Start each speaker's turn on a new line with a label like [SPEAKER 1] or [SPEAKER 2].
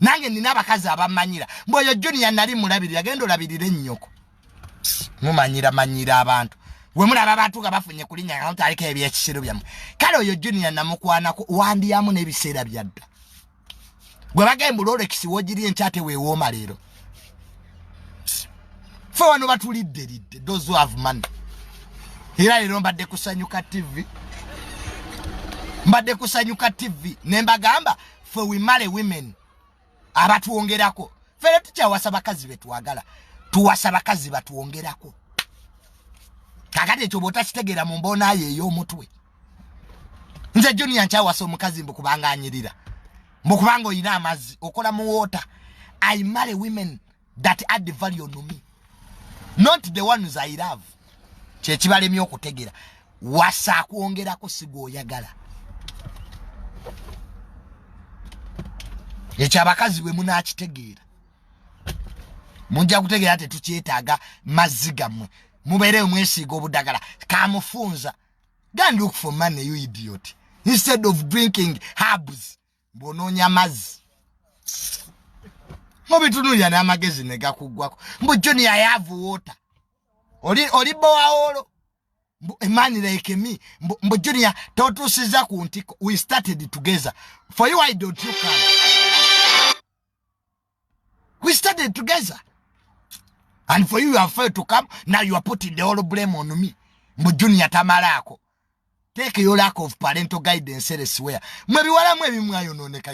[SPEAKER 1] nange nina abakazi abamanyira mboyo Junior nali mulabirira gendo labirire nnyoko manyira abantu we mulaba abantu gabafunye kulinya nga mutalika ebyekisiro byamu kale oyo Junior namukwanako wandiyamu n'ebiseera byadda gwe bagamba Rolex wogiri enchate weewoma leero fe wano batulidde lidde those who have money era leero mbadde kusanyuka TV nembagamba fe we marry women abatuongerako fere tukyawasa bakazi betwagala tuwasa bakazi batuongerako kakati ekyo bota kitegera mu mbona ye ey'omutwe nze Junior nkyawasa omukazi mbu kubanga anyirira mbu kubanga oyina amazzi okola mu water. I marry women that add the value on me, not the ones I love. Kyekibalemye okutegera wasa kuongerako sigo oyagala ekyabakazi bwe munakitegeera munja kutegeera ate tukyetaaga mazzi gammwe mubeere mwesiiga obudagala kamufunza. Go and look for money, you idiot, instead of drinking herbs bonoonya mazzi mubitunulya n'amagezi ne gakuggwako mbu Junior I have water oli bowaolo a man like me mbu Junior totusiza ku ntiko. We started together. For you, why don't you come? We started together. And for you have failed to come. Now you are putting the whole blame on me. Mbu Junior tamalako. Take your lack of parental guidance elsewhere. Mwebi wala mwebi mwayononeka.